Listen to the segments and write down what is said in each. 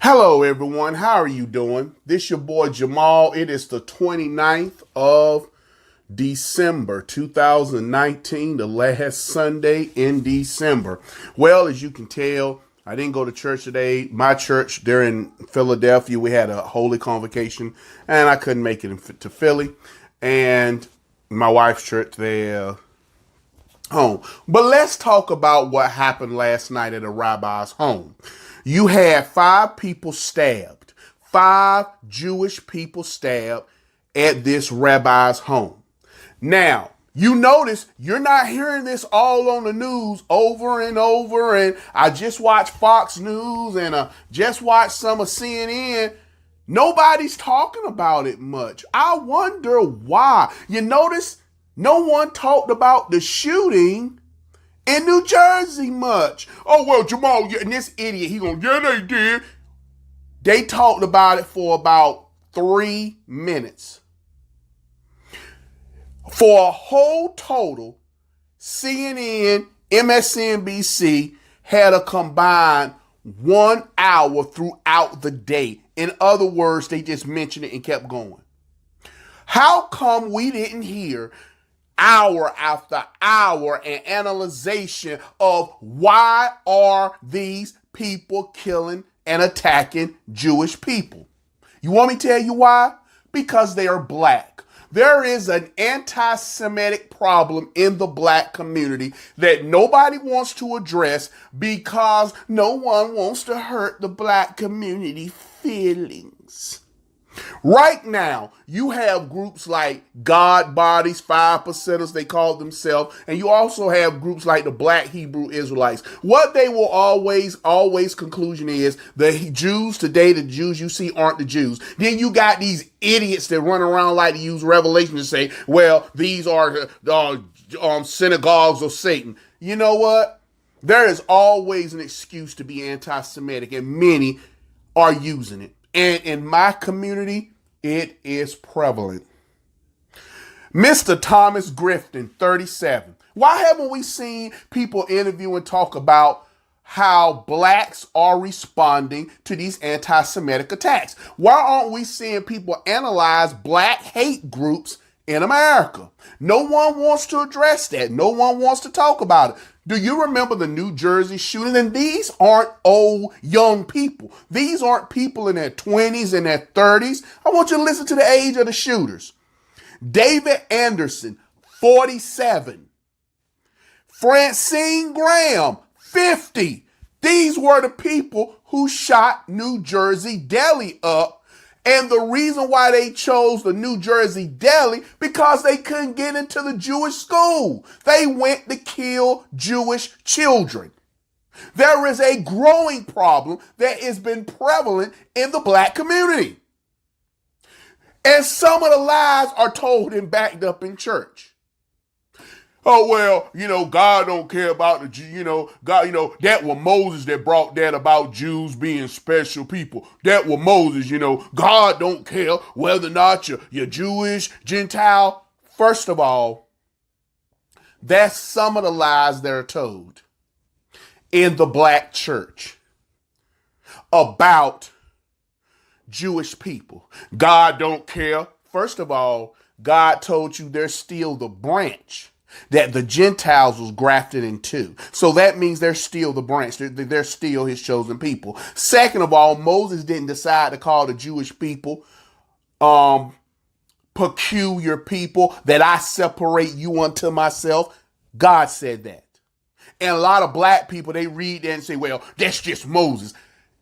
Hello, everyone. How are you doing? This your boy Jamal. It is the 29th of December 2019, the last Sunday in December. Well, as you can tell, I didn't go to church today. My church, they're in Philadelphia. We had a holy convocation, and I couldn't make it to Philly. And my wife's church, they're home. But let's talk about what happened last night at a rabbi's home. You had five people stabbed, five Jewish people stabbed at this rabbi's home. Now, you notice you're not hearing this all on the news over and over. And I just watched Fox News and just watched some of CNN. Nobody's talking about it much. I wonder why. You notice no one talked about the shooting in New Jersey much. Oh, well, Jamal, and this idiot, he going, yeah, they did. They talked about it for about 3 minutes. For a whole total, CNN, MSNBC had a combined 1 hour throughout the day. In other words, they just mentioned it and kept going. How come we didn't hear hour after hour and analyzation of why are these people killing and attacking Jewish people? You want me to tell you why? Because they are black. There is an anti-Semitic problem in the black community that nobody wants to address because no one wants to hurt the black community feelings. Right now, you have groups like God Bodies, 5%ers, they call themselves, and you also have groups like the Black Hebrew Israelites. What they will always conclusion is the Jews today, the Jews you see aren't the Jews. Then you got these idiots that run around like to use Revelation to say, well, these are synagogues of Satan. You know what? There is always an excuse to be anti-Semitic, and many are using it. And in my community, it is prevalent. Mr. Thomas Grifton, 37. Why haven't we seen people interview and talk about how blacks are responding to these anti-Semitic attacks? Why aren't we seeing people analyze black hate groups in America? No one wants to address that. No one wants to talk about it. Do you remember the New Jersey shooting? And these aren't old, young people. These aren't people in their 20s and their 30s. I want you to listen to the age of the shooters. David Anderson, 47. Francine Graham, 50. These were the people who shot New Jersey Deli up. And the reason why they chose the New Jersey Deli, because they couldn't get into the Jewish school. They went to kill Jewish children. There is a growing problem that has been prevalent in the black community. And some of the lies are told and backed up in church. Oh, well, God don't care about the Jew, God, that was Moses that brought that about Jews being special people. That was Moses, God don't care whether or not you're Jewish, Gentile. First of all, that's some of the lies that are told in the black church about Jewish people. God don't care. First of all, God told you they're still the branch that the Gentiles was grafted into. So that means they're still the branch. They're still his chosen people. Second of all, Moses didn't decide to call the Jewish people peculiar people, that I separate you unto myself. God said that. And a lot of black people, they read that and say, well, that's just Moses.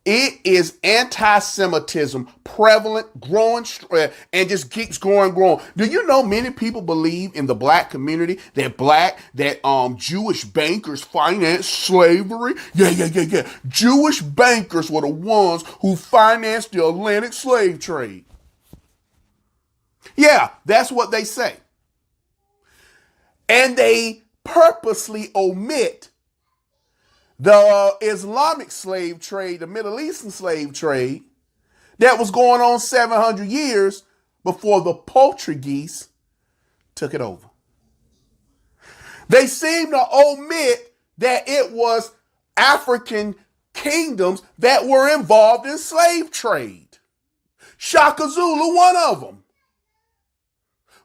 It is anti-Semitism prevalent, growing, and just keeps growing. Do you know many people believe in the black community that Jewish bankers financed slavery? Yeah. Jewish bankers were the ones who financed the Atlantic slave trade. Yeah, that's what they say. And they purposely omit the Islamic slave trade, the Middle Eastern slave trade that was going on 700 years before the Portuguese took it over. They seem to omit that it was African kingdoms that were involved in slave trade. Shaka Zulu, one of them.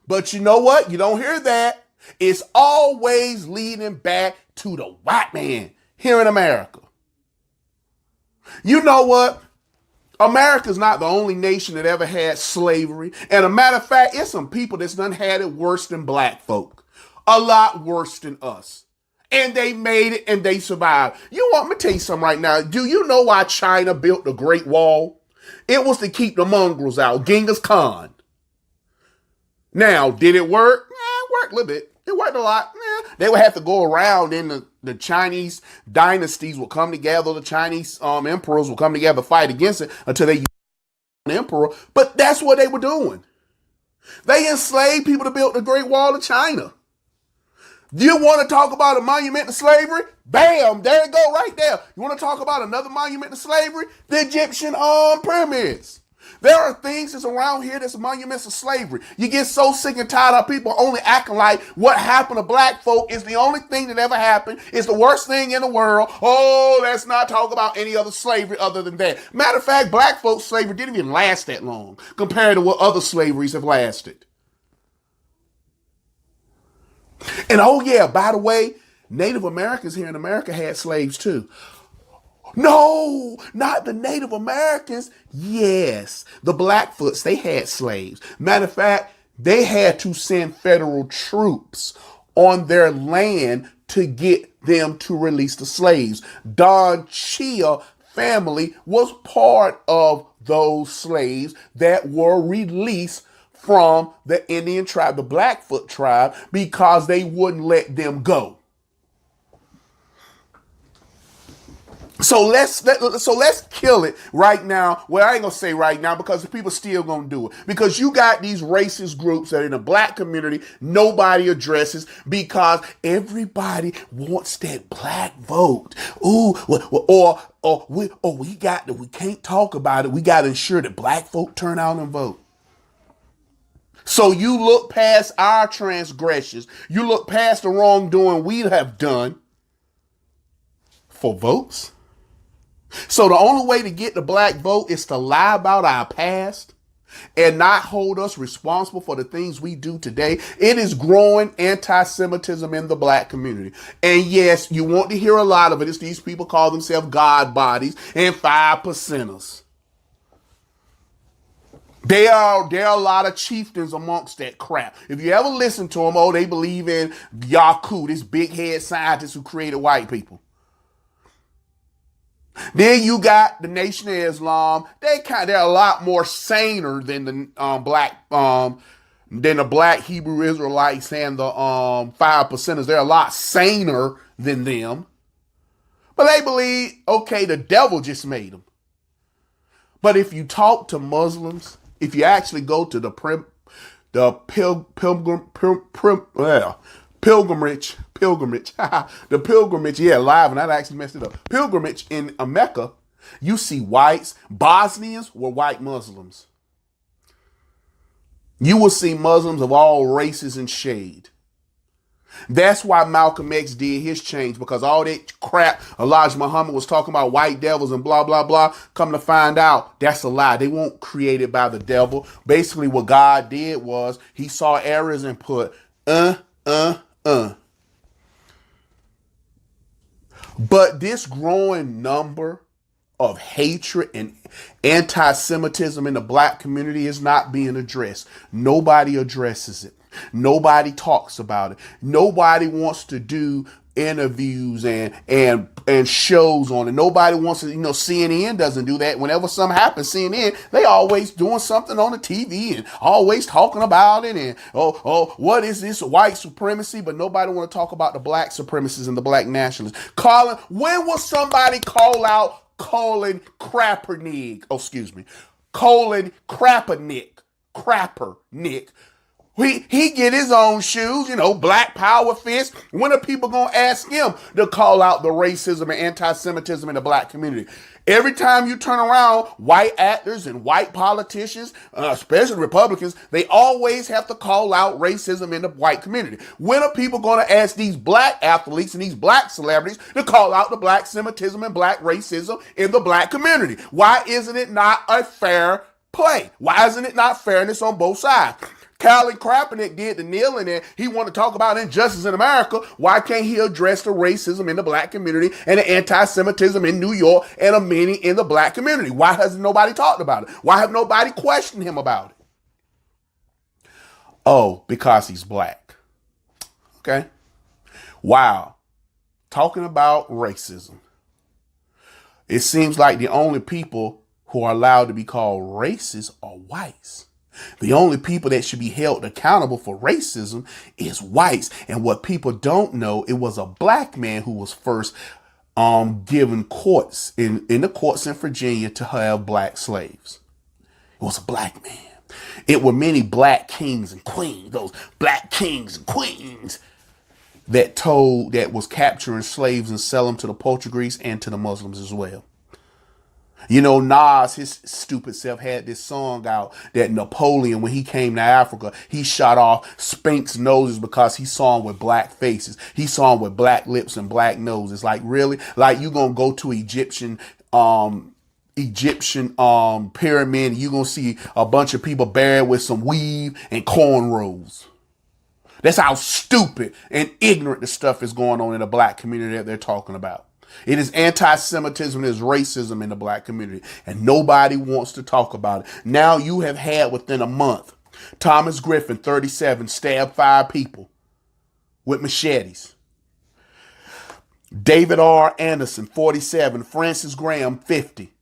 But you know what? You don't hear that. It's always leading back to the white man here in America. You know what? America's not the only nation that ever had slavery. And a matter of fact, it's some people that's done had it worse than black folk. A lot worse than us. And they made it and they survived. You want me to tell you something right now? Do you know why China built the Great Wall? It was to keep the mongrels out. Genghis Khan. Now, did it work? Yeah, it worked a little bit. It worked a lot. Yeah. They would have to go around and the Chinese dynasties will come together. The Chinese emperors will come together to fight against it until they use an emperor. But that's what they were doing. They enslaved people to build the Great Wall of China. You want to talk about a monument to slavery? Bam, there it go right there. You want to talk about another monument to slavery? The Egyptian pyramids. There are things that's around here that's monuments of slavery. You get so sick and tired of people only acting like what happened to black folk is the only thing that ever happened. It's the worst thing in the world. Oh, let's not talk about any other slavery other than that. Matter of fact, black folks' slavery didn't even last that long compared to what other slaveries have lasted. And oh yeah, by the way, Native Americans here in America had slaves too. No, not the Native Americans. Yes, the Blackfoots, they had slaves. Matter of fact, they had to send federal troops on their land to get them to release the slaves. Don Chia family was part of those slaves that were released from the Indian tribe, the Blackfoot tribe, because they wouldn't let them go. So let's kill it right now. Well, I ain't gonna say right now because the people still gonna do it. Because you got these racist groups that in the black community nobody addresses because everybody wants that black vote. Ooh, we can't talk about it. We gotta ensure that black folk turn out and vote. So you look past our transgressions. You look past the wrongdoing we have done for votes. So the only way to get the black vote is to lie about our past and not hold us responsible for the things we do today. It is growing anti-Semitism in the black community. And yes, you want to hear a lot of it. It's these people call themselves God bodies and 5%ers. There are a lot of chieftains amongst that crap. If you ever listen to them, they believe in Yaku, this big head scientist who created white people. Then you got the Nation of Islam. They're a lot more saner than the black Hebrew Israelites and the 5%ers. They're a lot saner than them. But they believe, okay, the devil just made them. But if you talk to Muslims, if you actually go to the pilgrimage, yeah, live, and I actually messed it up. Pilgrimage in Mecca, you see whites. Bosnians were white Muslims. You will see Muslims of all races and shade. That's why Malcolm X did his change, because all that crap Elijah Muhammad was talking about white devils and blah, blah, blah, come to find out, that's a lie. They weren't created by the devil. Basically, what God did was he saw errors and put, But this growing number of hatred and anti-Semitism in the black community is not being addressed. Nobody addresses it. Nobody talks about it. Nobody wants to do interviews and shows on it. Nobody wants to, CNN doesn't do that. Whenever something happens, CNN, they always doing something on the TV and always talking about it. And, what is this white supremacy? But nobody want to talk about the black supremacists and the black nationalists. When will somebody call out Colin Kaepernick? Colin Kaepernick. He get his own shoes, black power fist. When are people going to ask him to call out the racism and anti-Semitism in the black community? Every time you turn around, white actors and white politicians, especially Republicans, they always have to call out racism in the white community. When are people going to ask these black athletes and these black celebrities to call out the black Semitism and black racism in the black community? Why isn't it not a fair play? Why isn't it not fairness on both sides? Colin Kaepernick did the kneeling and he wanted to talk about injustice in America. Why can't he address the racism in the black community and the anti-Semitism in New York and a many in the black community? Why hasn't nobody talked about it? Why have nobody questioned him about it? Oh, because he's black. Okay. Wow. Talking about racism. It seems like the only people who are allowed to be called racist are whites. The only people that should be held accountable for racism is whites. And what people don't know, it was a black man who was first given courts in the courts in Virginia to have black slaves. It was a black man. It were many black kings and queens, those black kings and queens that was capturing slaves and selling them to the Portuguese and to the Muslims as well. You know, Nas, his stupid self, had this song out that Napoleon, when he came to Africa, he shot off Spank's noses because he saw him with black faces. He saw him with black lips and black noses. Like, really? Like, you gonna go to Egyptian pyramid and you gonna see a bunch of people buried with some weave and cornrows. That's how stupid and ignorant the stuff is going on in the black community that they're talking about. It is anti-Semitism, it is racism in the black community, and nobody wants to talk about it. Now you have had within a month, Thomas Griffin, 37, stabbed 5 people with machetes. David R. Anderson, 47, Francis Graham, 50,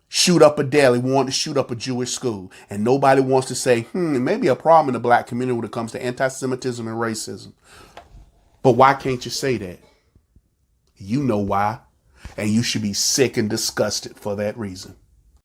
shoot up a deli, wanted to shoot up a Jewish school. And nobody wants to say, it may be a problem in the black community when it comes to anti-Semitism and racism. But why can't you say that? You know why. And you should be sick and disgusted for that reason.